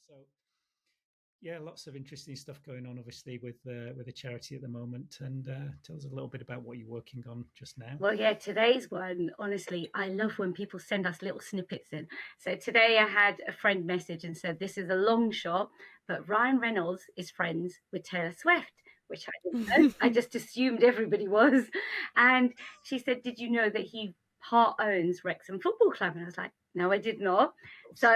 So yeah, lots of interesting stuff going on, obviously, with the charity at the moment. And tell us a little bit about what you're working on just now. Well, yeah, today's one, honestly, I love when people send us little snippets in. So today I had a friend message and said, this is a long shot, but Ryan Reynolds is friends with Taylor Swift, which I didn't know. I just assumed everybody was. And she said, did you know that he part owns Wrexham Football Club? And I was like, no, I did not. So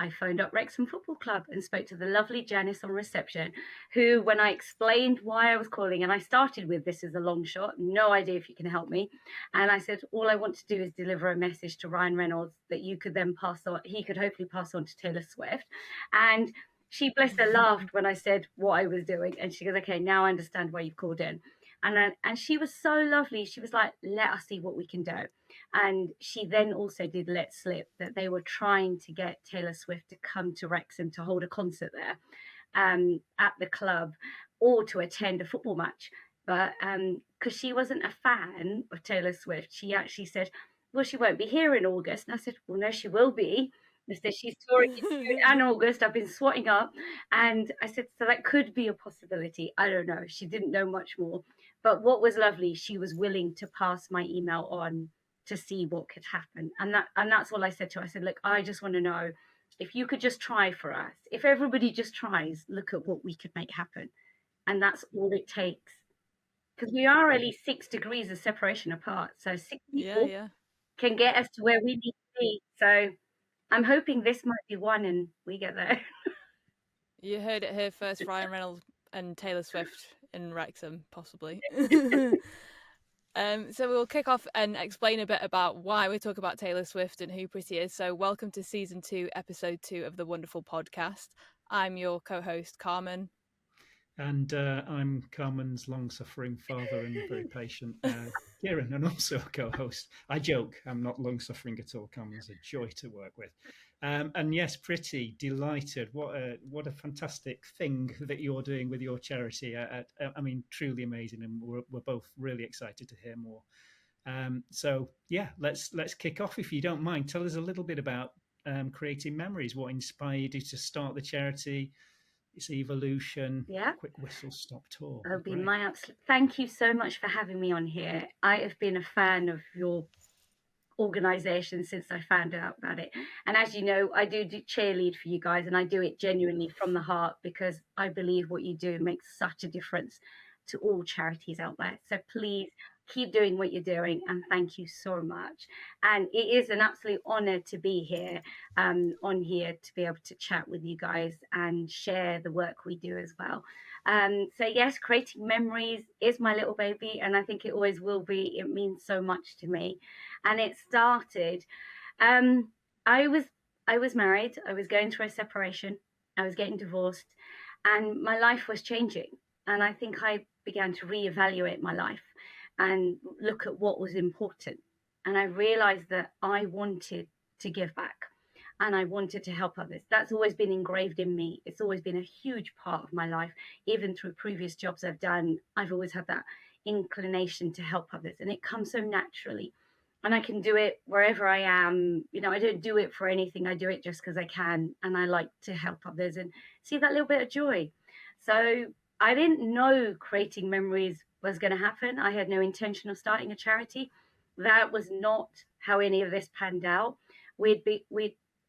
I phoned up Wrexham Football Club and spoke to the lovely Janice on reception, who, when I explained why I was calling, and I started with this is a long shot, no idea if you can help me. And I said, all I want to do is deliver a message to Ryan Reynolds that you could then pass on, he could hopefully pass on to Taylor Swift. And she, bless her, laughed when I said what I was doing. And she goes, okay, now I understand why you've called in. And she was so lovely. She was like, let us see what we can do. And she then also did let slip that they were trying to get Taylor Swift to come to Wrexham to hold a concert there at the club or to attend a football match. But because she wasn't a fan of Taylor Swift, she actually said, well, she won't be here in August. And I said, well, no, she will be. I said, she's touring in June and August. I've been swatting up. And I said, so that could be a possibility. I don't know. She didn't know much more. But what was lovely, she was willing to pass my email on to see what could happen. And that's all I said to her. I said, look, I just want to know if you could just try for us. If everybody just tries, look at what we could make happen. And that's all it takes. Because we are only 6 degrees of separation apart. So 6 people can get us to where we need to be. So I'm hoping this might be one and we get there. You heard it here first, Ryan Reynolds and Taylor Swift in Wrexham, possibly. So we'll kick off and explain a bit about why we talk about Taylor Swift and who Pritti is. So welcome to Season 2, Episode 2 of the wonderful podcast. I'm your co-host, Carmen. And I'm Carmen's long-suffering father and very patient Kieron, and also a co-host. I joke, I'm not long-suffering at all. Carmen's a joy to work with. And yes, Pritti, delighted. What a fantastic thing that you're doing with your charity. I mean, truly amazing, and we're both really excited to hear more. So yeah, let's kick off if you don't mind. Tell us a little bit about Creating Memories. What inspired you to start the charity? Its evolution, quick whistle stop tour. That'll be my absolute. Thank you so much for having me on here. I have been a fan of your organisation since I found out about it. And as you know, I do cheerlead for you guys, and I do it genuinely from the heart because I believe what you do makes such a difference to all charities out there. So please keep doing what you're doing, and thank you so much. And it is an absolute honor to be here on here to be able to chat with you guys and share the work we do as well. So yes, Creating Memories is my little baby, and I think it always will be. It means so much to me. And it started, I was married, I was going through a separation, I was getting divorced, and my life was changing. And I think I began to reevaluate my life and look at what was important. And I realized that I wanted to give back and I wanted to help others. That's always been engraved in me. It's always been a huge part of my life. Even through previous jobs I've done, I've always had that inclination to help others, and it comes so naturally. And I can do it wherever I am. You know, I don't do it for anything. I do it just because I can, and I like to help others and see that little bit of joy. So I didn't know Creating Memories was going to happen. I had no intention of starting a charity. That was not how any of this panned out. Me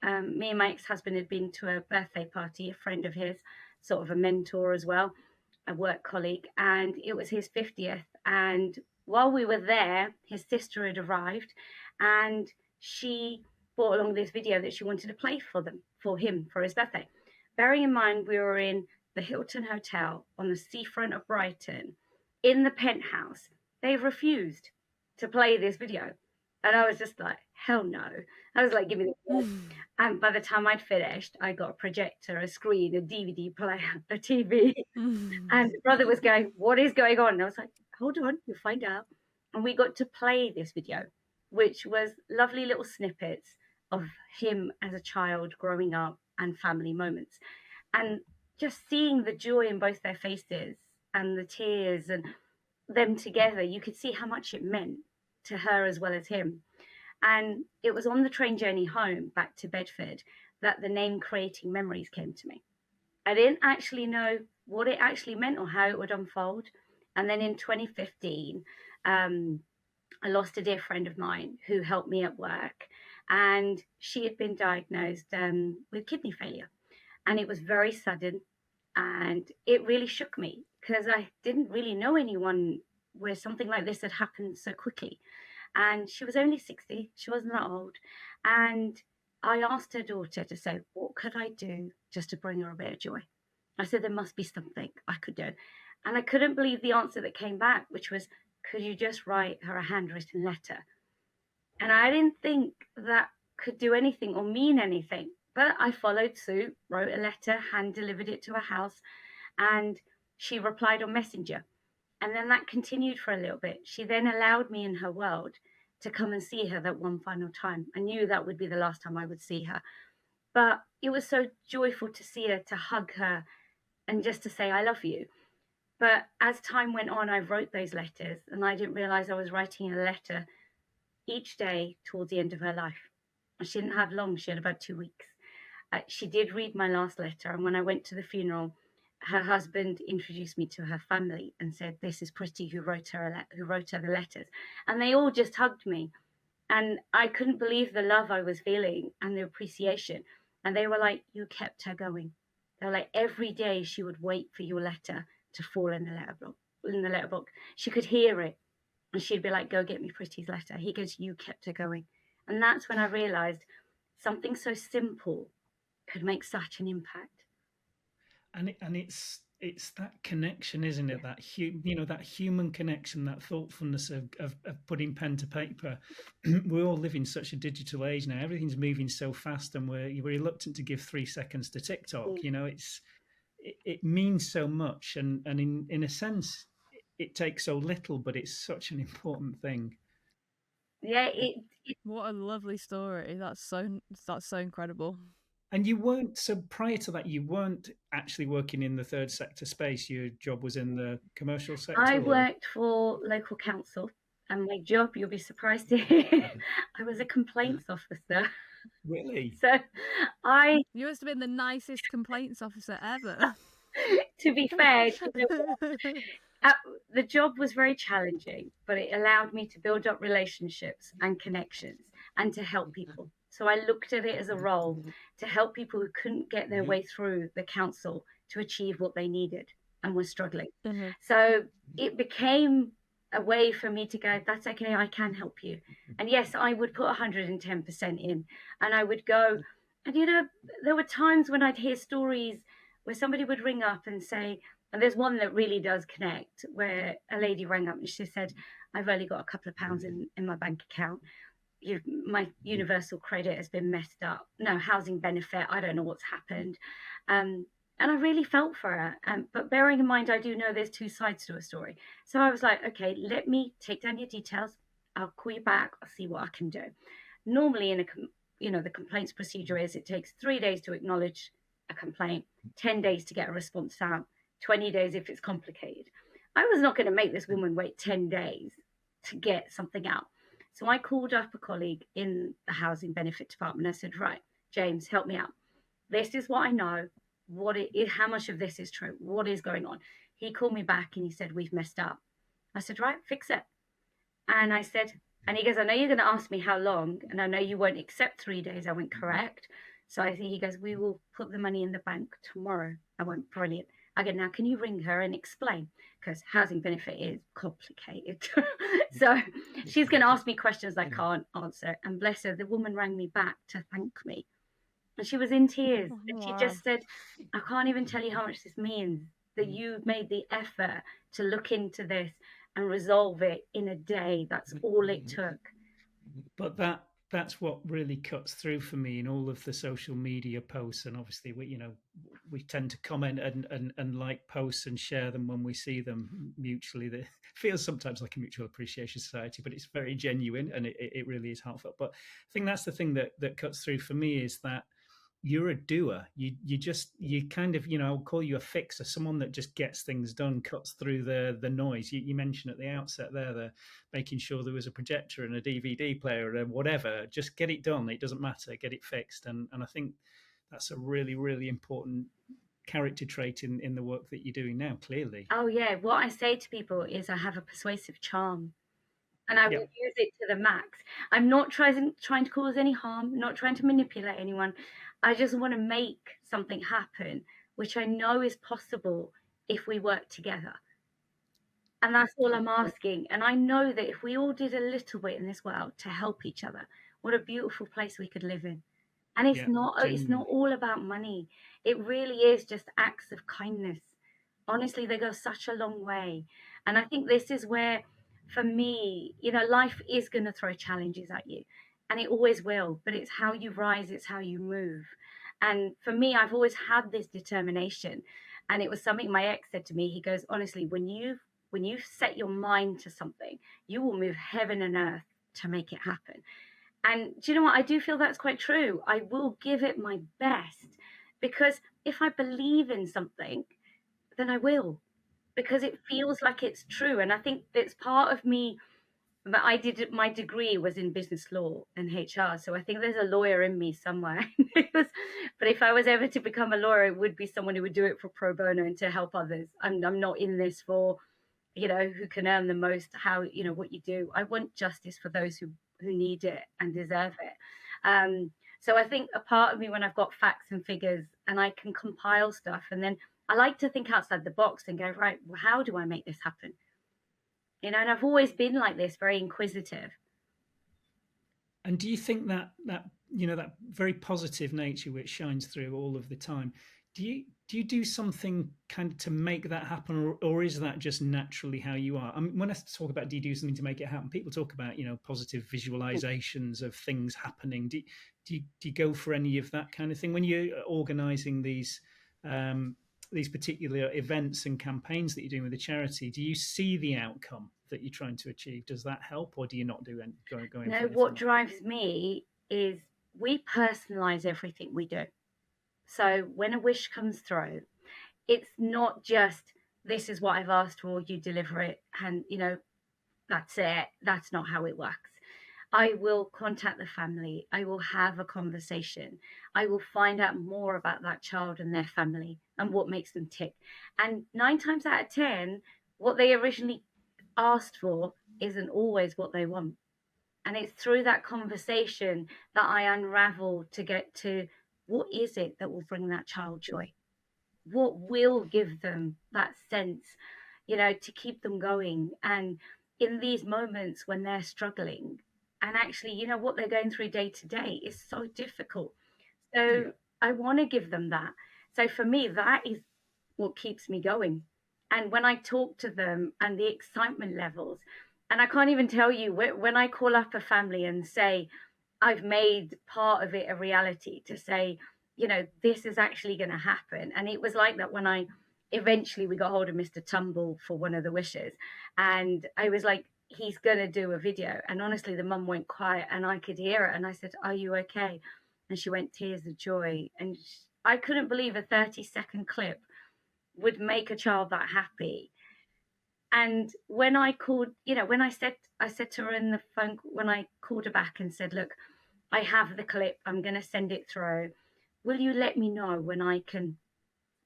and my ex-husband had been to a birthday party, a friend of his, sort of a mentor as well, a work colleague, and it was his 50th. And while we were there, his sister had arrived, and she brought along this video that she wanted to play for him for his birthday. Bearing in mind, we were in the Hilton Hotel on the seafront of Brighton, in the penthouse. They've refused to play this video. And I was just like, hell no. I was like, give me the And by the time I'd finished, I got a projector, a screen, a DVD player, a TV. And the brother was going, what is going on? And I was like, hold on, you'll find out. And we got to play this video, which was lovely little snippets of him as a child growing up and family moments. And just seeing the joy in both their faces and the tears and them together, you could see how much it meant to her as well as him. And it was on the train journey home back to Bedford that the name Creating Memories came to me. I didn't actually know what it actually meant or how it would unfold. And then in 2015, I lost a dear friend of mine who helped me at work, and she had been diagnosed with kidney failure. And it was very sudden, and it really shook me because I didn't really know anyone where something like this had happened so quickly. And she was only 60, she wasn't that old. And I asked her daughter to say, what could I do just to bring her a bit of joy? I said, there must be something I could do. And I couldn't believe the answer that came back, which was, could you just write her a handwritten letter? And I didn't think that could do anything or mean anything. But I followed suit, wrote a letter, hand delivered it to her house, and she replied on Messenger. And then that continued for a little bit. She then allowed me in her world to come and see her that one final time. I knew that would be the last time I would see her. But it was so joyful to see her, to hug her, and just to say, I love you. But as time went on, I wrote those letters, and I didn't realize I was writing a letter each day towards the end of her life. She didn't have long, she had about 2 weeks. She did read my last letter, and when I went to the funeral, her husband introduced me to her family and said, this is Pritti who wrote her the letters. And they all just hugged me. And I couldn't believe the love I was feeling and the appreciation. And they were like, you kept her going. They were like, every day she would wait for your letter to fall in the letterbox. She could hear it. And she'd be like, go get me Pritti's letter. He goes, you kept her going. And that's when I realized something so simple could make such an impact. And it's that connection, isn't it? That that human connection, that thoughtfulness of putting pen to paper. We all live in such a digital age now. Everything's moving so fast, and we're reluctant to give 3 seconds to TikTok. It means so much, and in a sense, it takes so little, but it's such an important thing. Yeah, what a lovely story. That's so incredible. And you weren't, so prior to that, you weren't actually working in the third sector space. Your job was in the commercial sector? I worked for local council, and my job, you'll be surprised to hear, I was a complaints officer. Really? So You must have been the nicest complaints officer ever. To be fair, the job was very challenging, but it allowed me to build up relationships and connections and to help people. So I looked at it as a role to help people who couldn't get their way through the council to achieve what they needed and were struggling. Mm-hmm. So it became a way for me to go, that's okay, I can help you. And yes, I would put 110% in, and I would go. And there were times when I'd hear stories where somebody would ring up and say, and there's one that really does connect, where a lady rang up and she said, I've only got a couple of pounds in my bank account. My universal credit has been messed up. No housing benefit. I don't know what's happened. And I really felt for her. But bearing in mind, I do know there's 2 sides to a story. So I was like, okay, let me take down your details. I'll call you back. I'll see what I can do. Normally the complaints procedure is it takes 3 days to acknowledge a complaint, 10 days to get a response out, 20 days if it's complicated. I was not going to make this woman wait 10 days to get something out. So I called up a colleague in the housing benefit department. I said, right, James, help me out. This is what I know. How much of this is true? What is going on? He called me back and he said, we've messed up. I said, right, fix it. And I said, and he goes, I know you're going to ask me how long, and I know you won't accept 3 days. I went, correct. So he goes, we will put the money in the bank tomorrow. I went, brilliant. I go, now can you ring her and explain? Because housing benefit is complicated. So she's going to ask me questions I can't answer. And bless her, the woman rang me back to thank me. And she was in tears. And she just said, I can't even tell you how much this means, that you made the effort to look into this and resolve it in a day. That's all it took. But that's what really cuts through for me in all of the social media posts. And obviously we tend to comment and like posts and share them when we see them mutually. It feels sometimes like a mutual appreciation society, but it's very genuine, and it really is heartfelt. But I think that's the thing that cuts through for me, is that you're a doer. You kind of, I'll call you a fixer, someone that just gets things done, cuts through the noise. You mentioned at the outset there, the making sure there was a projector and a DVD player and whatever, just get it done. It doesn't matter, get it fixed. And I think that's a really, really important character trait in the work that you're doing now, clearly. Oh yeah, what I say to people is I have a persuasive charm, and I will use it to the max. I'm not trying to cause any harm, not trying to manipulate anyone. I just want to make something happen, which I know is possible if we work together. And that's all I'm asking. And I know that if we all did a little bit in this world to help each other, what a beautiful place we could live in. And it's not all about money. It really is just acts of kindness. Honestly, they go such a long way. And I think this is where, for me, life is going to throw challenges at you, and it always will, but it's how you rise, it's how you move. And for me, I've always had this determination. And it was something my ex said to me. He goes, honestly, when you set your mind to something, you will move heaven and earth to make it happen. And do you know what? I do feel that's quite true. I will give it my best, because if I believe in something, then I will, because it feels like it's true. And I think it's part of me. But my degree was in business law and HR, so I think there's a lawyer in me somewhere. But if I was ever to become a lawyer, it would be someone who would do it for pro bono and to help others. I'm not in this for, who can earn the most, how, what you do. I want justice for those who need it and deserve it. So I think a part of me, when I've got facts and figures and I can compile stuff, and then I like to think outside the box and go, right, well, how do I make this happen? And I've always been like this, very inquisitive. And do you think that that very positive nature which shines through all of the time, do you do something kind of to make that happen, or is that just naturally how you are? I mean, when I talk about do you do something to make it happen, people talk about positive visualizations of things happening. Do you go for any of that kind of thing when you're organising these particular events and campaigns that you're doing with the charity? Do you see the outcome that you're trying to achieve? Does that help, or do you not do going? No, what drives me is we personalize everything we do. So when a wish comes through, it's not just, this is what I've asked for, you deliver it, and that's it. That's not how it works. I will contact the family. I will have a conversation. I will find out more about that child and their family and what makes them tick. And 9 times out of 10, what they originally asked for isn't always what they want. And it's through that conversation that I unravel to get to, what is it that will bring that child joy? What will give them that sense, to keep them going? And in these moments when they're struggling, and actually, what they're going through day to day is so difficult. So I want to give them that. So for me, that is what keeps me going. And when I talk to them and the excitement levels, and I can't even tell you, when I call up a family and say, I've made part of it a reality, to say, this is actually going to happen. And it was like that when we got hold of Mr. Tumble for one of the wishes. And I was like, he's going to do a video. And honestly, the mum went quiet and I could hear it. And I said, are you okay? And she went tears of joy. And I couldn't believe a 30-second clip would make a child that happy. And when I called, when I said to her in the phone, when I called her back and said, look, I have the clip, I'm going to send it through. Will you let me know when I can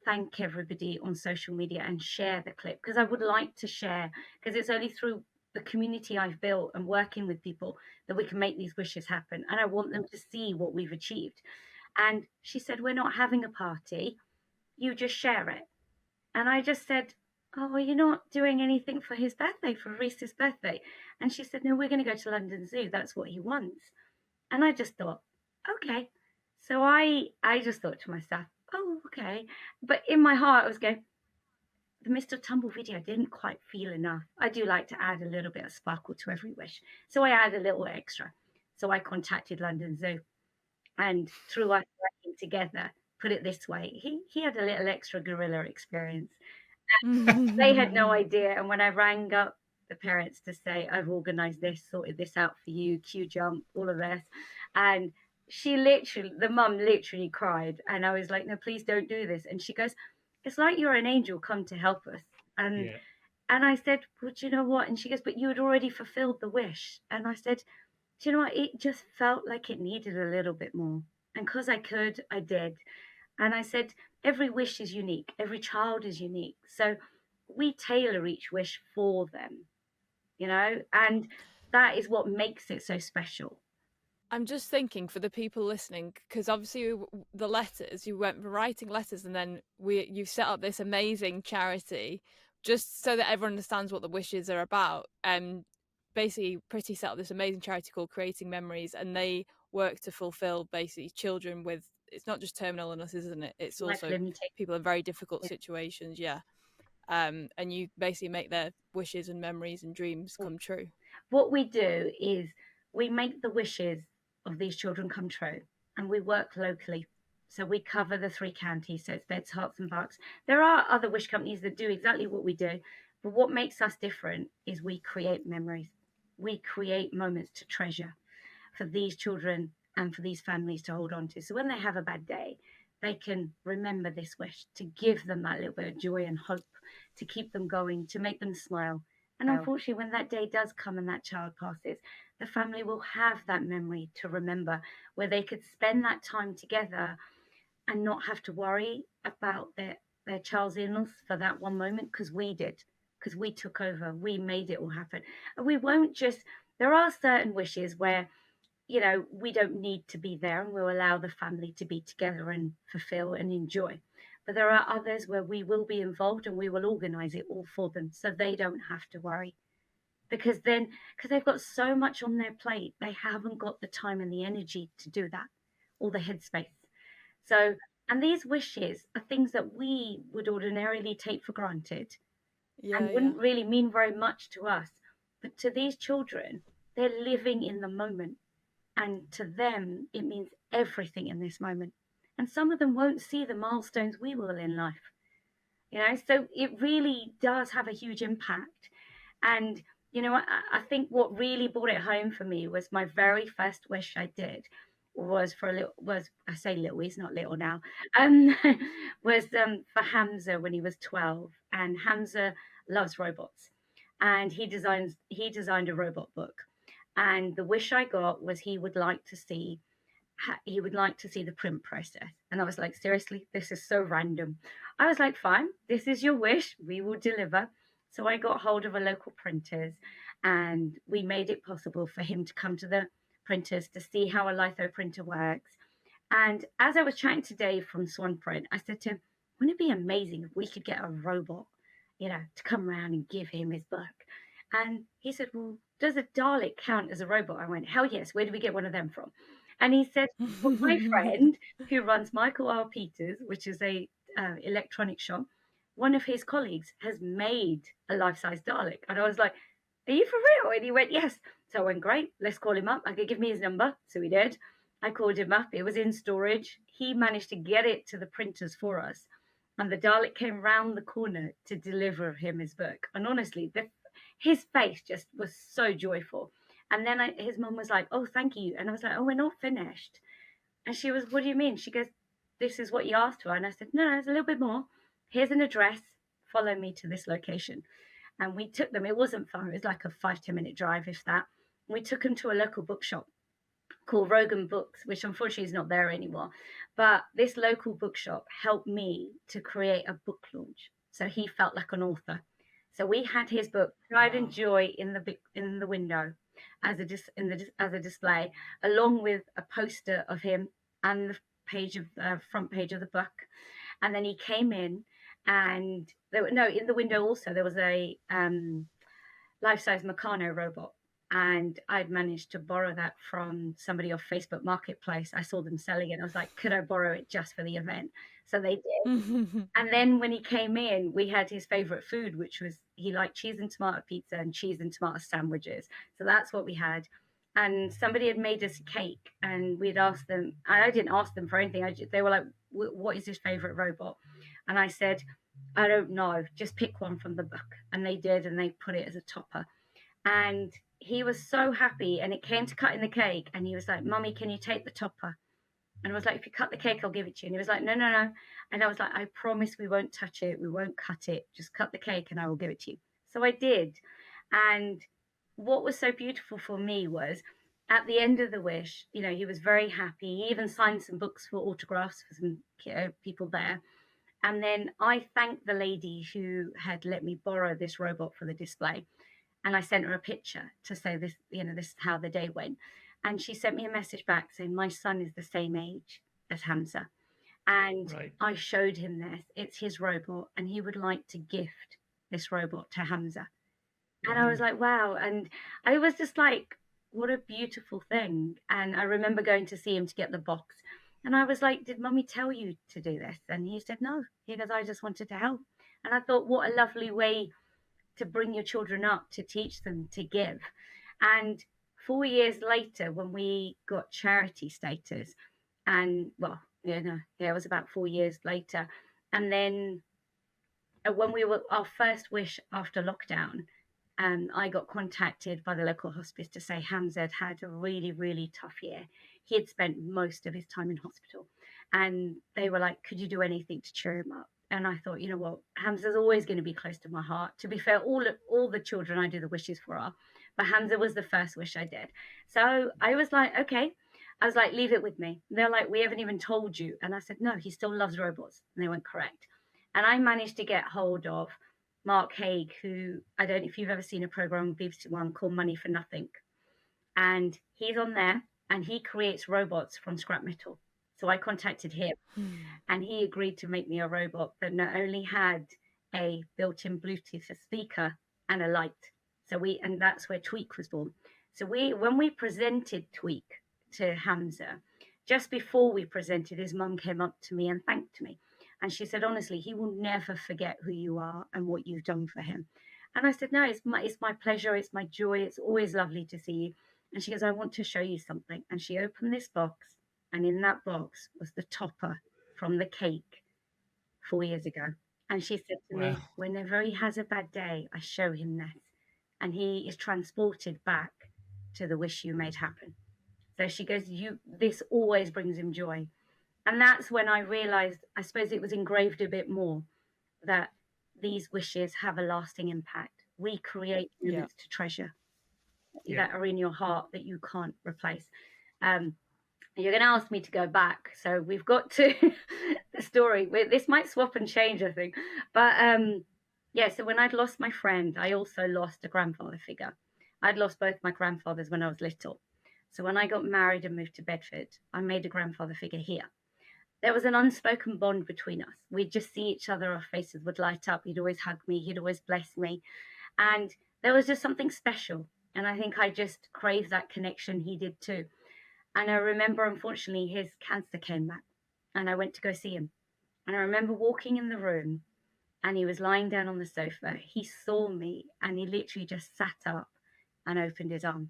thank everybody on social media and share the clip? Because I would like to share, because it's only through the community I've built and working with people that we can make these wishes happen. And I want them to see what we've achieved. And she said, we're not having a party, you just share it. And I just said, oh, well, you're not doing anything for his birthday, for Reese's birthday. And she said, no, we're going to go to London Zoo. That's what he wants. And I just thought, okay. So I just thought to myself, oh, okay. But in my heart, I was going, the Mr. Tumble video didn't quite feel enough. I do like to add a little bit of sparkle to every wish. So I add a little extra. So I contacted London Zoo. And through us working together, put it this way, he had a little extra gorilla experience. They had no idea. And when I rang up the parents to say, I've organised this, sorted this out for you, queue jump, all of this. And the mum literally cried. And I was like, no, please don't do this. And she goes, it's like you're an angel come to help us. And I said, well, do you know what? And she goes, but you had already fulfilled the wish. And I said, do you know what? It just felt like it needed a little bit more. And because I could, I did. And I said, every wish is unique, every child is unique. So we tailor each wish for them, and that is what makes it so special. I'm just thinking for the people listening, because obviously the letters, you went writing letters, and then you set up this amazing charity just so that everyone understands what the wishes are about. Basically, Pritti set up this amazing charity called Creating Memories, and they work to fulfill basically children with, it's not just terminal illness, isn't it? It's also people in very difficult situations. Yeah. And you basically make their wishes and memories and dreams come true. What we do is we make the wishes of these children come true, and we work locally. So we cover the 3 counties, so it's Beds, Herts and Bucks. There are other wish companies that do exactly what we do, but what makes us different is we create memories. We create moments to treasure for these children and for these families to hold on to. So when they have a bad day, they can remember this wish, to give them that little bit of joy and hope, to keep them going, to make them smile. And unfortunately, when that day does come and that child passes, the family will have that memory to remember, where they could spend that time together and not have to worry about their child's illness for that one moment, because we did, because we took over, we made it all happen. And we won't just, there are certain wishes where, we don't need to be there, and we'll allow the family to be together and fulfill and enjoy. But there are others where we will be involved and we will organize it all for them, so they don't have to worry. Because they've got so much on their plate, they haven't got the time and the energy to do that, or the headspace. So, and these wishes are things that we would ordinarily take for granted and wouldn't really mean very much to us. But to these children, they're living in the moment. And to them, it means everything in this moment. And some of them won't see the milestones we will in life. So it really does have a huge impact. And, I think what really brought it home for me was my very first wish I did was I say little, he's not little now, was for Hamza when he was 12. And Hamza loves robots. And he designed a robot book. And the wish I got was he would like to see the print process. And I was like, seriously, this is so random. I was like, fine, this is your wish, we will deliver. So I got hold of a local printers, and we made it possible for him to come to the printers to see how a litho printer works. And as I was chatting to Dave from Swan Print, I said to him, wouldn't it be amazing if we could get a robot, to come around and give him his book? And he said, well, does a Dalek count as a robot? I went, hell yes, where do we get one of them from? And he said, well, my friend who runs Michael R. Peters, which is a electronic shop, one of his colleagues has made a life-size Dalek. And I was like, are you for real? And he went, yes. So I went, great, let's call him up. I could give me his number. So we did. I called him up. It was in storage. He managed to get it to the printers for us. And the Dalek came round the corner to deliver him his book. And honestly, his face just was so joyful. And then his mum was like, oh, thank you. And I was like, oh, we're not finished. And she was, what do you mean? She goes, this is what you asked for. And I said, no, there's a little bit more. Here's an address. Follow me to this location. And we took them. It wasn't far. It was like a 5-10 minute drive, if that. We took them to a local bookshop called Rogan Books, which unfortunately is not there anymore. But this local bookshop helped me to create a book launch. So he felt like an author. So we had his book, Pride and Joy, in the window as a display, along with a poster of him and the front page of the book. And then he came in, and in the window also there was a life-size Meccano robot. And I'd managed to borrow that from somebody off Facebook Marketplace. I saw them selling it. I was like, could I borrow it just for the event? So they did. And then when he came in, we had his favorite food, which was, he liked cheese and tomato pizza and cheese and tomato sandwiches. So that's what we had. And somebody had made us a cake, and we'd asked them, and I didn't ask them for anything. They were like, what is his favorite robot? And I said, I don't know, just pick one from the book. And they did, and they put it as a topper. And he was so happy, and it came to cutting the cake, and he was like, Mummy, can you take the topper? And I was like, if you cut the cake, I'll give it to you. And he was like, no. And I was like, I promise we won't touch it. We won't cut it. Just cut the cake and I will give it to you. So I did. And what was so beautiful for me was at the end of the wish, you know, he was very happy. He even signed some books for autographs for some people there. And then I thanked the lady who had let me borrow this robot for the display. And I sent her a picture to say this, you know, this is how the day went. And she sent me a message back saying, my son is the same age as Hamza. And Right. I showed him this. It's his robot, and he would like to gift this robot to Hamza. And I was Wow. like, wow. And I was just like, what a beautiful thing. And I remember going to see him to get the box. And I was like, did Mummy tell you to do this? And he said, no. He goes, I just wanted to help. And I thought, what a lovely way to bring your children up, to teach them to give. And 4 years later, when we got charity status, and well, you know, yeah, it was about 4 years later. And then when we were our first wish after lockdown, I got contacted by the local hospice to say Hamza had a really, really tough year. He had spent most of his time in hospital, and they were like, could you do anything to cheer him up? And I thought, you know what, Hamza's always going to be close to my heart. To be fair, all the children I do the wishes for are, but Hamza was the first wish I did. So I was like, okay. I was like, leave it with me. They're like, we haven't even told you. And I said, no, he still loves robots. And they went, correct. And I managed to get hold of Mark Haig, who, I don't know if you've ever seen a program on BBC One called Money for Nothing. And he's on there, and he creates robots from scrap metal. So I contacted him, and he agreed to make me a robot that not only had a built-in Bluetooth speaker and a light. And that's where Tweak was born. So when we presented Tweak to Hamza, just before we presented, his mum came up to me and thanked me. And she said, honestly, he will never forget who you are and what you've done for him. And I said, no, it's my pleasure. It's my joy. It's always lovely to see you. And she goes, I want to show you something. And she opened this box. And in that box was the topper from the cake 4 years ago. And she said to me, whenever he has a bad day, I show him this. And he is transported back to the wish you made happen. So she goes, this always brings him joy. And that's when I realized, I suppose it was engraved a bit more, that these wishes have a lasting impact. We create moments to treasure that are in your heart that you can't replace. You're going to ask me to go back. So we've got to the story. This might swap and change, I think. But so when I'd lost my friend, I also lost a grandfather figure. I'd lost both my grandfathers when I was little. So when I got married and moved to Bedford, I made a grandfather figure here. There was an unspoken bond between us. We'd just see each other, our faces would light up. He'd always hug me. He'd always bless me. And there was just something special. And I think I just craved that connection. He did too. And I remember, unfortunately, his cancer came back. And I went to go see him. And I remember walking in the room, and he was lying down on the sofa. He saw me, and he literally just sat up and opened his arm.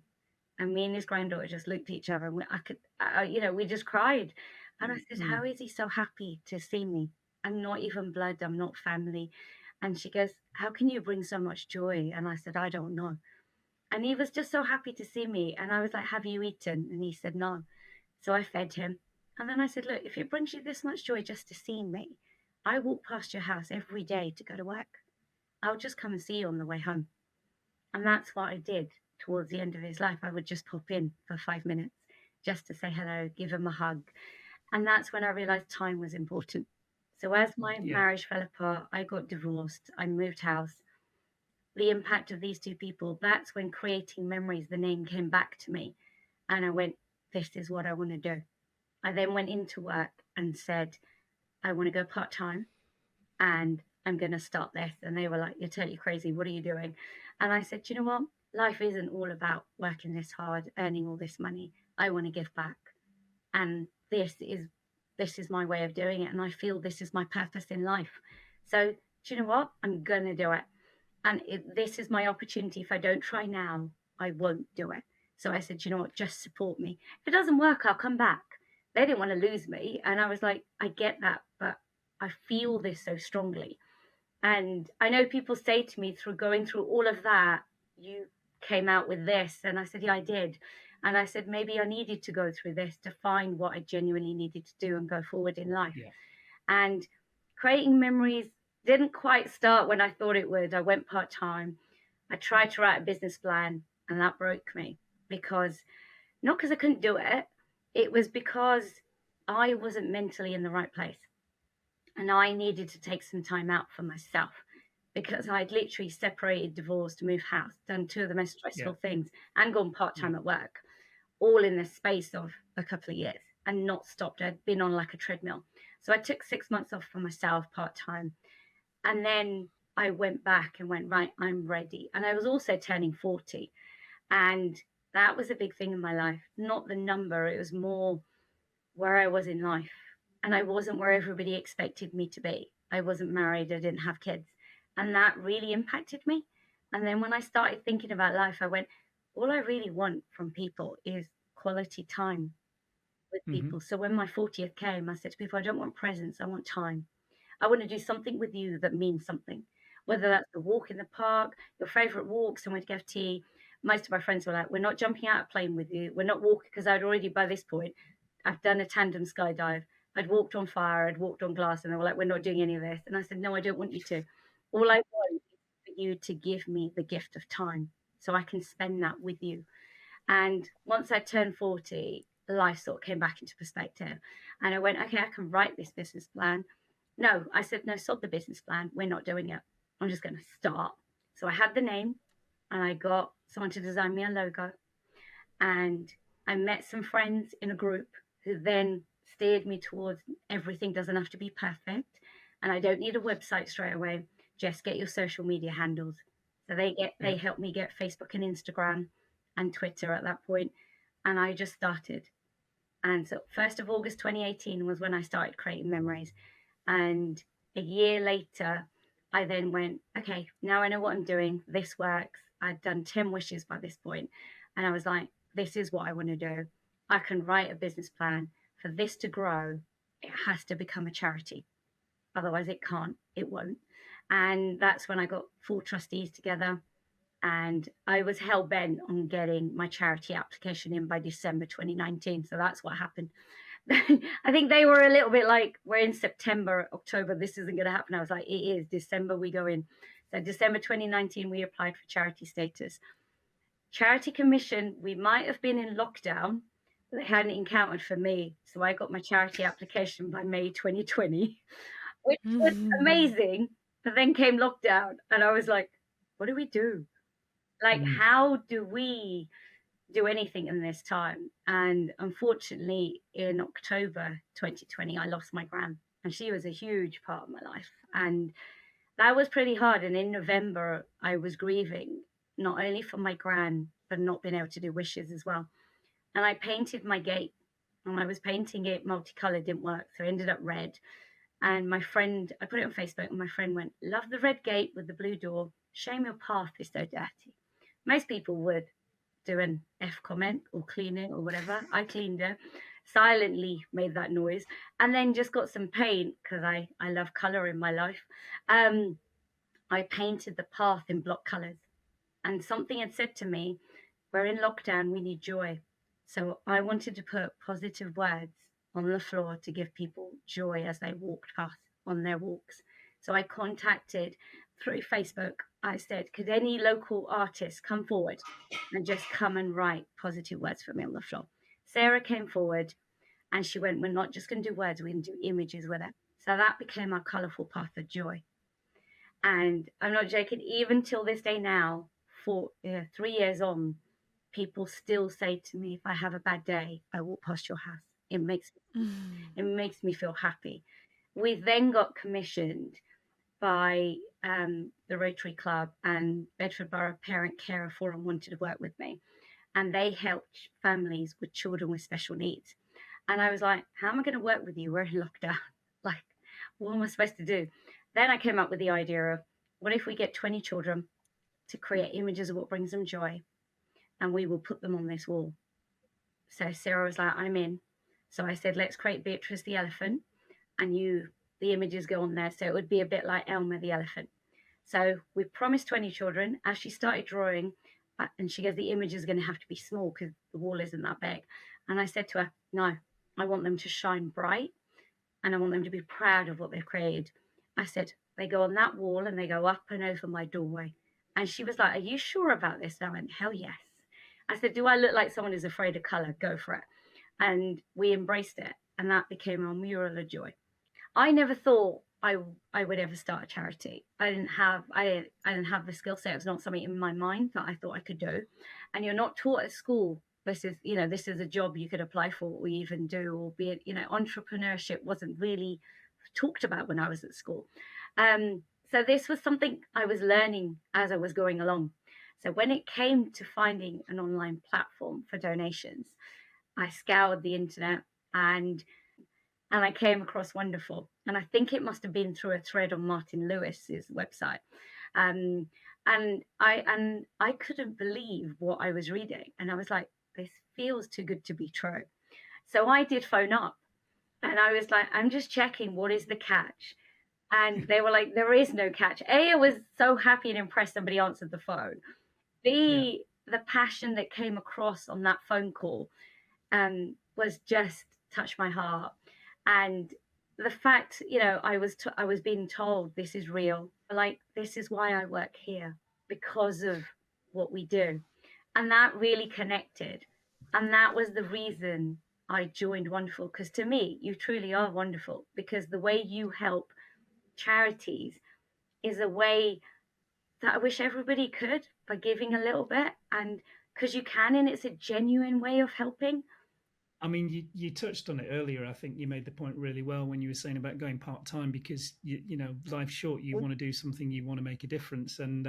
And me and his granddaughter just looked at each other, and we just cried. And I said, how is he so happy to see me? I'm not even blood. I'm not family. And she goes, how can you bring so much joy? And I said, I don't know. And he was just so happy to see me. And I was like, have you eaten? And he said, no. So I fed him. And then I said, look, if it brings you this much joy just to see me, I walk past your house every day to go to work. I'll just come and see you on the way home. And that's what I did towards the end of his life. I would just pop in for 5 minutes just to say hello, give him a hug. And that's when I realized time was important. So as my marriage fell apart, I got divorced, I moved house. The impact of these two people, that's when creating memories, the name came back to me. And I went, this is what I want to do. I then went into work and said, I want to go part-time and I'm going to start this. And they were like, you're totally crazy. What are you doing? And I said, you know what? Life isn't all about working this hard, earning all this money. I want to give back. And this is my way of doing it. And I feel this is my purpose in life. So do you know what? I'm going to do it. And this is my opportunity. If I don't try now, I won't do it. So I said, you know what? Just support me. If it doesn't work, I'll come back. They didn't want to lose me. And I was like, I get that, but I feel this so strongly. And I know people say to me, through going through all of that, you came out with this. And I said, yeah, I did. And I said, maybe I needed to go through this to find what I genuinely needed to do and go forward in life. Yeah. And creating memories didn't quite start when I thought it would. I went part-time. I tried to write a business plan, and that broke me because not because I couldn't do it. It was because I wasn't mentally in the right place. And I needed to take some time out for myself because I'd literally separated, divorced, moved house, done two of the most stressful things, and gone part-time at work, all in the space of a couple of years, and not stopped. I'd been on like a treadmill. So I took 6 months off for myself part-time. And then I went back and went, right, I'm ready. And I was also turning 40. And that was a big thing in my life. Not the number, it was more where I was in life. And I wasn't where everybody expected me to be. I wasn't married, I didn't have kids. And that really impacted me. And then when I started thinking about life, I went, all I really want from people is quality time with people. So when my 40th came, I said to people, I don't want presents, I want time. I want to do something with you that means something, whether that's a walk in the park, your favorite walk, somewhere to go have tea. Most of my friends were like, we're not jumping out of a plane with you. We're not walking, because I'd already, by this point, I've done a tandem skydive. I'd walked on fire, I'd walked on glass, and they were like, we're not doing any of this. And I said, no, I don't want you to. All I want is for you to give me the gift of time so I can spend that with you. And once I turned 40, life sort of came back into perspective. And I went, okay, I can write this business plan. No, I said, no, stop the business plan. We're not doing it. I'm just going to start. So I had the name, and I got someone to design me a logo. And I met some friends in a group who then steered me towards everything doesn't have to be perfect. And I don't need a website straight away. Just get your social media handles. So they helped me get Facebook and Instagram and Twitter at that point. And I just started. And so 1st of August 2018 was when I started creating memories. And a year later, I then went, okay, now I know what I'm doing. This works. I'd done 10 wishes by this point. And I was like, this is what I want to do. I can write a business plan. For this to grow, it has to become a charity. Otherwise, it can't, it won't. And that's when I got 4 trustees together. And I was hell-bent on getting my charity application in by December 2019. So that's what happened. I think they were a little bit like, we're in September, October, this isn't going to happen. I was like, it is. December, we go in. So December 2019, we applied for charity status. Charity commission, we might have been in lockdown, but they hadn't encountered for me. So I got my charity application by May 2020, which was amazing. But then came lockdown, and I was like, what do we do? Like, how do we do anything in this time? And unfortunately, in October 2020, I lost my gran, and she was a huge part of my life. And that was pretty hard. And in November, I was grieving, not only for my gran, but not being able to do wishes as well. And I painted my gate, and I was painting it multicolored, didn't work. So I ended up red. And my friend, I put it on Facebook, and my friend went, love the red gate with the blue door. Shame your path is so dirty. Most people would do an F comment or clean it or whatever. I cleaned it, silently made that noise, and then just got some paint because I love colour in my life. I painted the path in block colours, and something had said to me, we're in lockdown, we need joy. So I wanted to put positive words on the floor to give people joy as they walked past on their walks. So I contacted through Facebook. I said, could any local artists come forward and just come and write positive words for me on the floor? Sarah came forward, and she went, we're not just going to do words, we're going to do images with it. So that became our colourful path of joy. And I'm not joking, even till this day now, 3 years on, people still say to me, if I have a bad day, I walk past your house. It makes me feel happy. We then got commissioned by the Rotary Club, and Bedford Borough Parent Carer Forum wanted to work with me, and they helped families with children with special needs. And I was like, how am I going to work with you? We're in lockdown. Like, what am I supposed to do? Then I came up with the idea of, what if we get 20 children to create images of what brings them joy, and we will put them on this wall? So Sarah was like, I'm in. So I said, let's create Beatrice the elephant, and the images go on there. So it would be a bit like Elmer the elephant. So we promised 20 children. As she started drawing, and she goes, the image is going to have to be small because the wall isn't that big. And I said to her, no, I want them to shine bright, and I want them to be proud of what they've created. I said, they go on that wall, and they go up and over my doorway. And she was like, are you sure about this? And I went, hell yes. I said, do I look like someone who's afraid of colour? Go for it. And we embraced it. And that became our mural of joy. I never thought I would ever start a charity. I didn't have the skill set. It was not something in my mind that I thought I could do. And you're not taught at school. This is a job you could apply for or even do, albeit, entrepreneurship wasn't really talked about when I was at school. So this was something I was learning as I was going along. So when it came to finding an online platform for donations, I scoured the internet and I came across Wonderful. And I think it must have been through a thread on Martin Lewis's website. And I couldn't believe what I was reading. And I was like, this feels too good to be true. So I did phone up and I was like, I'm just checking, what is the catch? And they were like, there is no catch. A, I was so happy and impressed somebody answered the phone. B, the passion that came across on that phone call was just touched my heart. And the fact, I was being told this is real, like this is why I work here, because of what we do. And that really connected. And that was the reason I joined Wonderful, because to me, you truly are wonderful, because the way you help charities is a way that I wish everybody could, by giving a little bit, and because you can, and it's a genuine way of helping. I mean, you touched on it earlier. I think you made the point really well when you were saying about going part-time, because life's short. You want to do something, you want to make a difference. And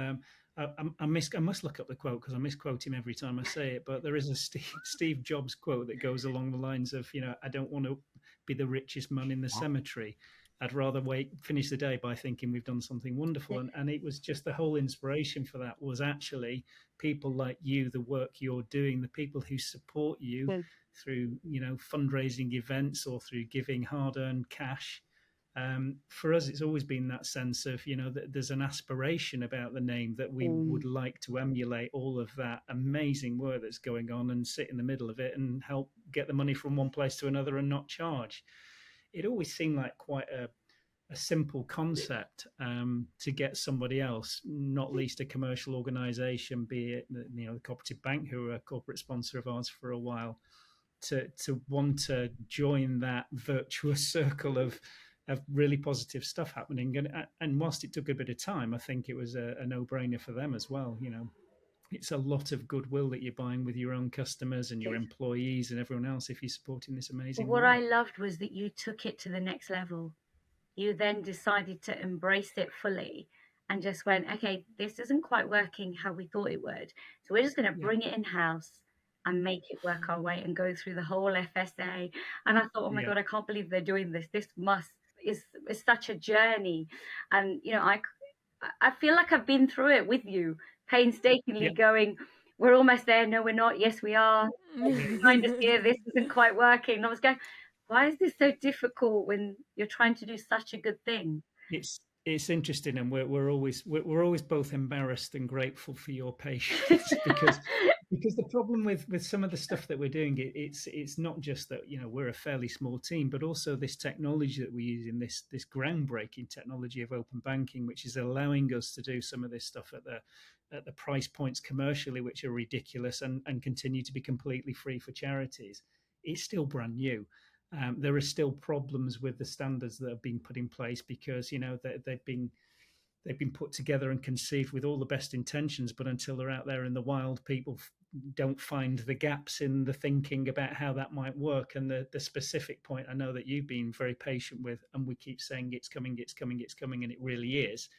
I must look up the quote because I misquote him every time I say it. But there is a Steve Jobs quote that goes along the lines of, I don't want to be the richest man in the cemetery. I'd rather finish the day by thinking we've done something wonderful. And it was just the whole inspiration for that was actually people like you, the work you're doing, the people who support you through, fundraising events or through giving hard-earned cash. For us, it's always been that sense of, that there's an aspiration about the name that we would like to emulate all of that amazing work that's going on and sit in the middle of it and help get the money from one place to another and not charge. It always seemed like quite a simple concept to get somebody else, not least a commercial organisation, be it the Cooperative Bank, who were a corporate sponsor of ours for a while, to want to join that virtuous circle of really positive stuff happening. And whilst it took a bit of time, I think it was a no-brainer for them as well. It's a lot of goodwill that you're buying with your own customers and your employees and everyone else if you're supporting this amazing what work. I loved was that you took it to the next level. You then decided to embrace it fully and just went, okay, this isn't quite working how we thought it would. So we're just going to bring it in-house and make it work our way and go through the whole FSA. And I thought, oh my God, I can't believe they're doing this. This is such a journey. And, I feel like I've been through it with you, painstakingly going, we're almost there. No, we're not. Yes, we are. Behind us here, this isn't quite working. And I was going, why is this so difficult when you're trying to do such a good thing? It's interesting, and we're always both embarrassed and grateful for your patience because the problem with some of the stuff that we're doing, it's not just that we're a fairly small team, but also this technology that we use in this groundbreaking technology of open banking, which is allowing us to do some of this stuff at the price points commercially, which are ridiculous, and continue to be completely free for charities. It's still brand new. There are still problems with the standards that have been put in place because they've been put together and conceived with all the best intentions, but until they're out there in the wild, people don't find the gaps in the thinking about how that might work. And the specific point I know that you've been very patient with, and we keep saying it's coming, and it really is.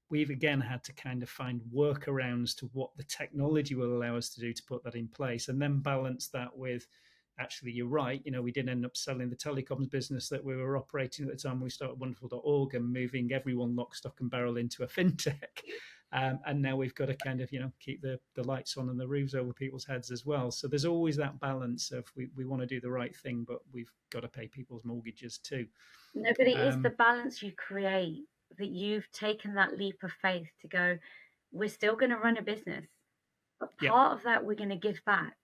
We've again had to kind of find workarounds to what the technology will allow us to do to put that in place, and then balance that with, actually, you're right. We did end up selling the telecoms business that we were operating at the time we started Wonderful.org and moving everyone lock, stock and barrel into a fintech. And now we've got to kind of, keep the lights on and the roofs over people's heads as well. So there's always that balance of we want to do the right thing, but we've got to pay people's mortgages too. No, but it is the balance you create, that you've taken that leap of faith to go, we're still going to run a business, but part of that we're going to give back.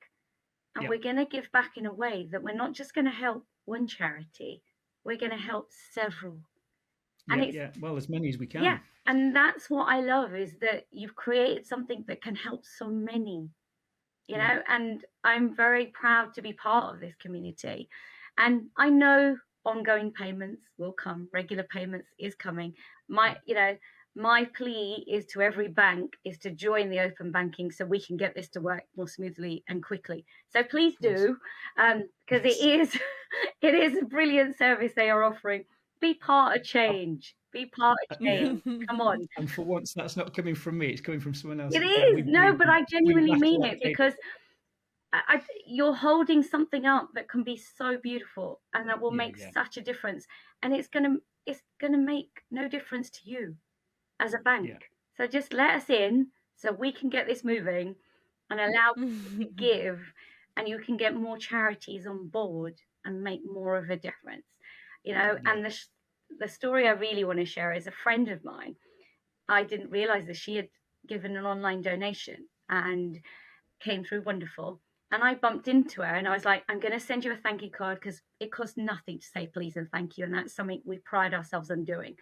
And we're going to give back in a way that we're not just going to help one charity, we're going to help several. Well, as many as we can. Yeah, and that's what I love, is that you've created something that can help so many. you know, and I'm very proud to be part of this community. And I know ongoing payments will come, regular payments is coming. My plea is to every bank is to join the open banking so we can get this to work more smoothly and quickly. So please do, because it is a brilliant service they are offering. Be part of change. Be part of change. Come on. And for once, that's not coming from me; it's coming from someone else. It is. But I genuinely mean it, because you're holding something up that can be so beautiful and that will make such a difference, and it's gonna make no difference to you as a bank. So just let us in so we can get this moving and allow people to give, and you can get more charities on board and make more of a difference, you know. And the story I really want to share is a friend of mine. I didn't realize that she had given an online donation and came through wonderful. And I bumped into her and I was like, I'm going to send you a thank you card, because it costs nothing to say please and thank you. And that's something we pride ourselves on doing.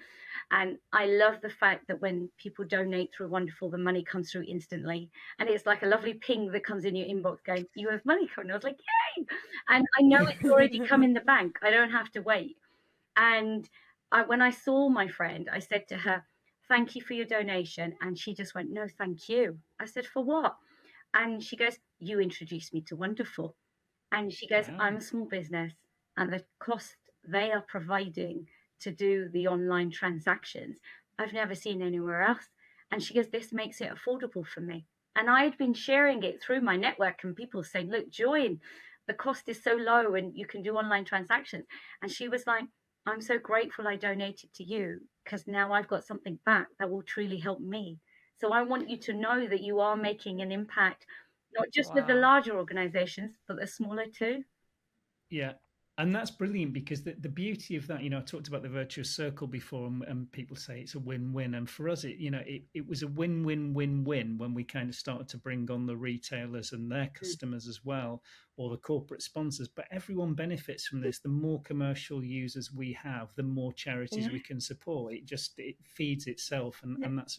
And I love the fact that when people donate through Wonderful, the money comes through instantly. And it's like a lovely ping that comes in your inbox going, you have money coming. I was like, yay! And I know it's already come in the bank. I don't have to wait. And when I saw my friend, I said to her, thank you for your donation. And she just went, no, thank you. I said, for what? And she goes, you introduced me to Wonderful. And she goes, I'm a small business, and the cost they are providing to do the online transactions, I've never seen anywhere else. And she goes, this makes it affordable for me. And I had been sharing it through my network and people saying, look, join. The cost is so low and you can do online transactions. And she was like, I'm so grateful I donated to you, because now I've got something back that will truly help me. So I want you to know that you are making an impact, not just with the larger organizations, but the smaller too. Yeah. And that's brilliant, because the beauty of that, you know, I talked about the virtuous circle before, and people say it's a win-win. And for us, it was a win-win-win-win when we kind of started to bring on the retailers and their customers as well, or the corporate sponsors. But everyone benefits from this. The more commercial users we have, the more charities we can support. It feeds itself, and that's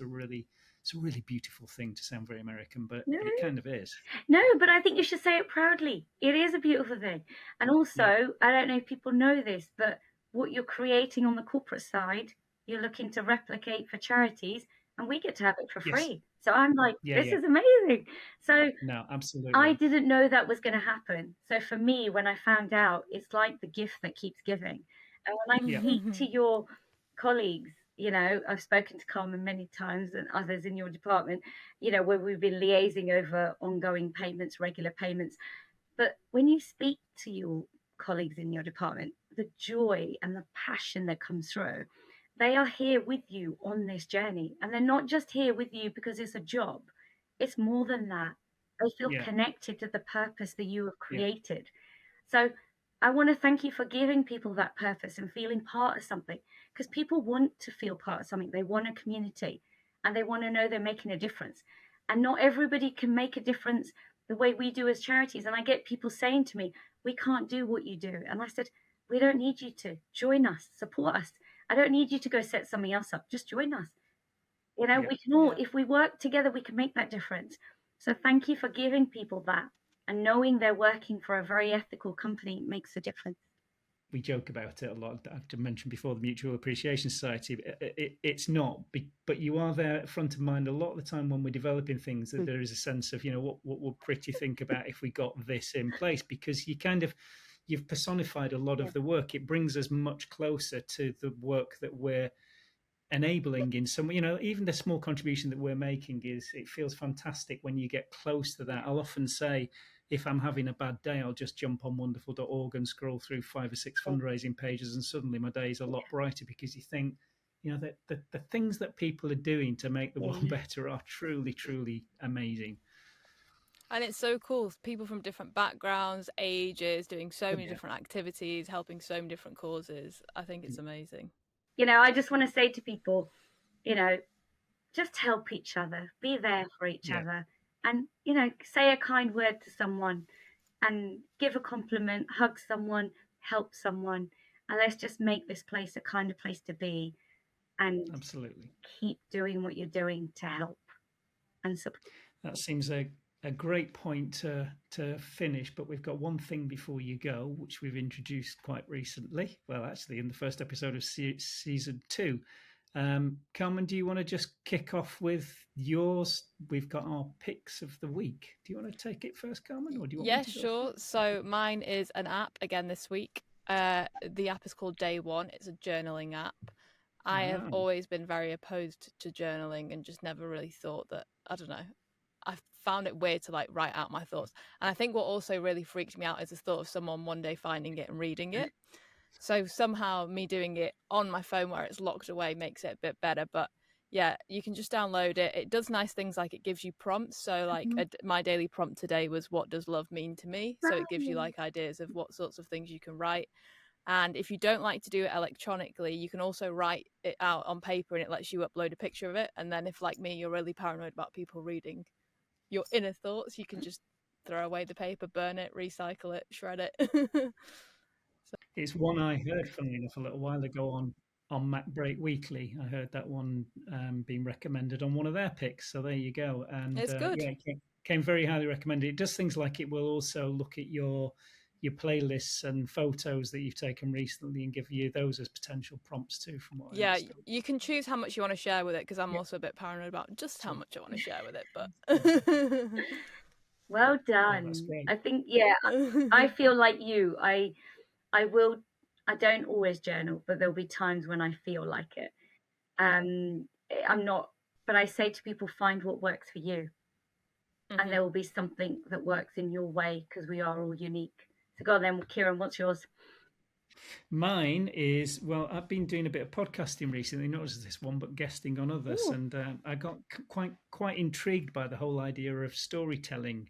it's a really beautiful thing, to sound very American, but it kind of is. No, but I think you should say it proudly. It is a beautiful thing. And also, I don't know if people know this, but what you're creating on the corporate side, you're looking to replicate for charities, and we get to have it for free. So I'm like, this is amazing. So no, absolutely. I didn't know that was going to happen. So for me, when I found out, it's like the gift that keeps giving. And when I speak to your colleagues, you know, I've spoken to Carmen many times and others in your department, you know, where we've been liaising over ongoing payments, regular payments. But when you speak to your colleagues in your department, the joy and the passion that comes through, they are here with you on this journey. And they're not just here with you because it's a job. It's more than that. They feel connected to the purpose that you have created. So I want to thank you for giving people that purpose and feeling part of something, because people want to feel part of something. They want a community and they want to know they're making a difference. And not everybody can make a difference the way we do as charities. And I get people saying to me, we can't do what you do. And I said, we don't need you to. Join us, support us. I don't need you to go set something else up. Just join us. You know, we can all, if we work together, we can make that difference. So thank you for giving people that. And knowing they're working for a very ethical company makes a difference. We joke about it a lot. I've mentioned before the Mutual Appreciation Society. It's not, but you are there front of mind a lot of the time when we're developing things, that there is a sense of, you know, what would Pritti think about if we got this in place? Because you've personified a lot of the work. It brings us much closer to the work that we're enabling in some, you know, even the small contribution that we're making it feels fantastic when you get close to that. I'll often say, if I'm having a bad day, I'll just jump on wonderful.org and scroll through 5 or 6 fundraising pages, and suddenly my day is a lot brighter, because you think, you know, that the things that people are doing to make the world better are truly, truly amazing. And it's so cool. People from different backgrounds, ages, doing so many different activities, helping so many different causes. I think it's amazing. You know, I just want to say to people, you know, just help each other, be there for each other, and, you know, say a kind word to someone and give a compliment, hug someone, help someone. And let's just make this place a kind of place to be, and absolutely keep doing what you're doing to help and support. That seems a a great point to finish, but we've got one thing before you go, which we've introduced quite recently. Well, actually, in the first episode of season 2. Carmen, do you want to just kick off with yours? We've got our picks of the week. Do you want to take it first, Carmen, or do you want me to go sure. first? So mine is an app again this week. The app is called Day One. It's a journaling app. I have always been very opposed to journaling and just never really thought that, I don't know, I found it weird to like write out my thoughts. And I think what also really freaked me out is the thought of someone one day finding it and reading it. So somehow me doing it on my phone where it's locked away makes it a bit better. But yeah, you can just download it. It does nice things like it gives you prompts. So like my daily prompt today was, what does love mean to me? So it gives you like ideas of what sorts of things you can write. And if you don't like to do it electronically, you can also write it out on paper, and it lets you upload a picture of it. And then if, like me, you're really paranoid about people reading your inner thoughts, you can just throw away the paper, burn it, recycle it, shred it. It's one I heard, funnily enough, a little while ago on Mac Break Weekly. I heard that one being recommended on one of their picks. So there you go. And it's good. Yeah, it came very highly recommended. It does things like it will also look at your playlists and photos that you've taken recently and give you those as potential prompts too, from what I understand. You can choose how much you want to share with it, because I'm also a bit paranoid about just how much I want to share with it. But well done. I think I feel like you. I don't always journal, but there'll be times when I feel like it. I'm not, but I say to people, find what works for you. And there will be something that works in your way, because we are all unique. So go on then, Kieron, what's yours? Mine is, well, I've been doing a bit of podcasting recently, not just this one, but guesting on others. Ooh. And I got quite intrigued by the whole idea of storytelling,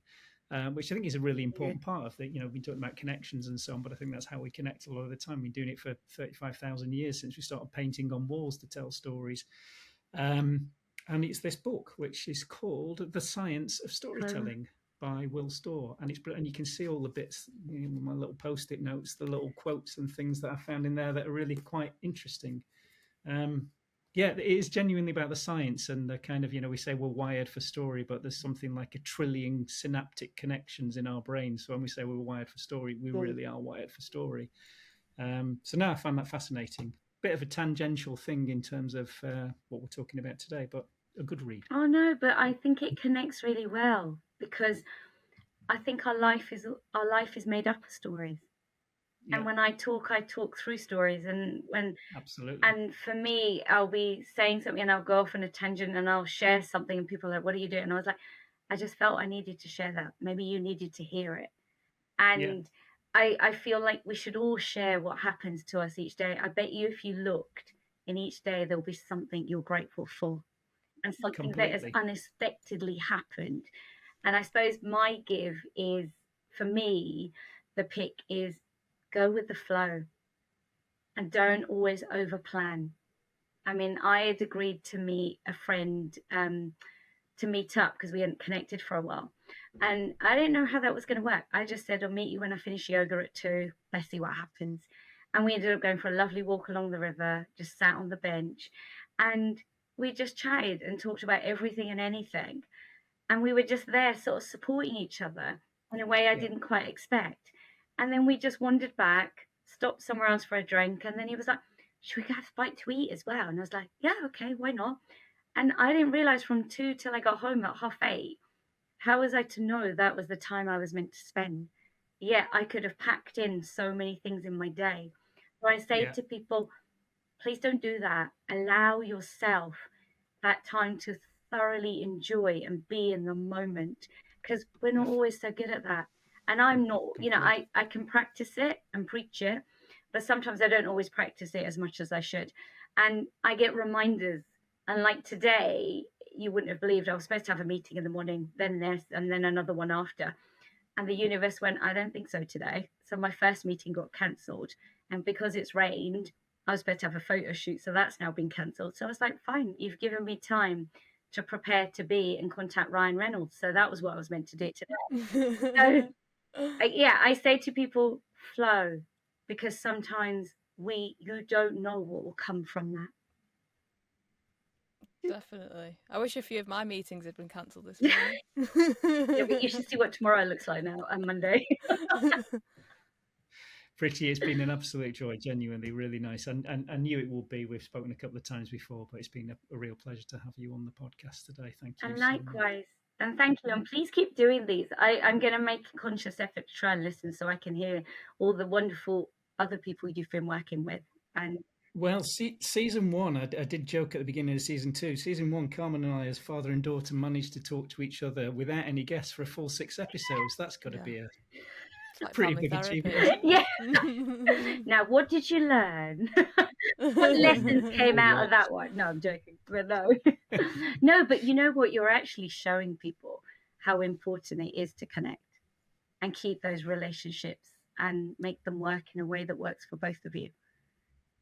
which I think is a really important part of it. We've been talking about connections and so on, but I think that's how we connect a lot of the time. We've been doing it for 35,000 years since we started painting on walls to tell stories. And it's this book, which is called The Science of Storytelling by Will Storr. And you can see all the bits, my little post-it notes, the little quotes and things that I found in there that are really quite interesting. It is genuinely about the science and the kind of, we say we're wired for story, but there's something like 1 trillion synaptic connections in our brains. So when we say we're wired for story, we really are wired for story. So now I find that fascinating. Bit of a tangential thing in terms of what we're talking about today, but a good read. Oh no, but I think it connects really well, because I think our life is made up of stories. Yeah. And when I talk through stories, and absolutely. And for me, I'll be saying something and I'll go off on a tangent and I'll share something and people are like, what are you doing? And I was like, I just felt I needed to share that. Maybe you needed to hear it. And I feel like we should all share what happens to us each day. I bet you if you looked in each day, there'll be something you're grateful for and something that has unexpectedly happened. And I suppose my give is, for me, the pick is go with the flow and don't always over plan. I mean, I had agreed to meet a friend to meet up because we hadn't connected for a while. And I didn't know how that was going to work. I just said, I'll meet you when I finish yoga at 2. Let's see what happens. And we ended up going for a lovely walk along the river, just sat on the bench. And we just chatted and talked about everything and anything. And we were just there sort of supporting each other in a way I didn't quite expect. And then we just wandered back, stopped somewhere else for a drink. And then he was like, should we have a bite to eat as well? And I was like, yeah, okay, why not? And I didn't realize from 2 till I got home at 8:30, how was I to know that was the time I was meant to spend? Yet I could have packed in so many things in my day. So I say to people, please don't do that. Allow yourself that time to thoroughly enjoy and be in the moment, because we're not always so good at that. And I'm not, I can practice it and preach it, but sometimes I don't always practice it as much as I should. And I get reminders. And like today, you wouldn't have believed I was supposed to have a meeting in the morning, then this, and then another one after. And the universe went, I don't think so today. So my first meeting got cancelled. And because it's rained, I was supposed to have a photo shoot. So that's now been cancelled. So I was like, fine, you've given me time to prepare to be and contact Ryan Reynolds. So that was what I was meant to do today. So, I say to people, flow, because sometimes you don't know what will come from that. Definitely. I wish a few of my meetings had been cancelled this morning. Yeah, but you should see what tomorrow looks like now and Monday. Pritti, it's been an absolute joy, genuinely, really nice. And I knew it would be. We've spoken a couple of times before, but it's been a real pleasure to have you on the podcast today. Thank you And so much. likewise. And thank you. And please keep doing these. I'm going to make a conscious effort to try and listen so I can hear all the wonderful other people you've been working with. And well, season one, I did joke at the beginning of season two. Season one, Carmen and I, as father and daughter, managed to talk to each other without any guests for a full 6 episodes. That's got to be a pretty big achievement. Yeah. Now, what did you learn? What lessons came out of that one? No, I'm joking. But no. No, but you know what? You're actually showing people how important it is to connect and keep those relationships and make them work in a way that works for both of you.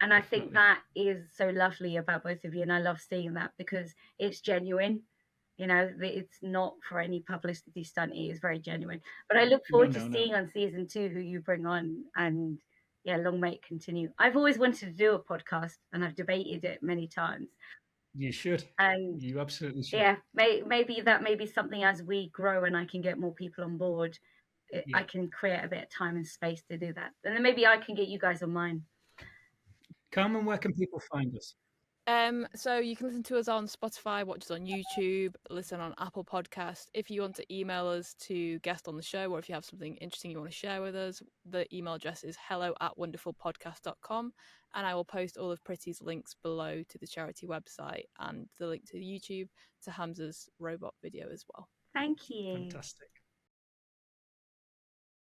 And I think that is so lovely about both of you. And I love seeing that because it's genuine. You know, it's not for any publicity stunt. It is very genuine. But I look forward to seeing on season 2 who you bring on. And yeah, long may it continue. I've always wanted to do a podcast and I've debated it many times. You should. And you absolutely should. Yeah, maybe that may be something as we grow and I can get more people on board. I can create a bit of time and space to do that. And then maybe I can get you guys on mine. Carmen, where can people find us? So you can listen to us on Spotify, watch us on YouTube, listen on Apple Podcast. If you want to email us to guest on the show, or if you have something interesting you want to share with us, the email address is hello@wonderfulpodcast.com, and I will post all of Pritti's links below to the charity website and the link to YouTube to Hamza's robot video as well. Thank you. Fantastic.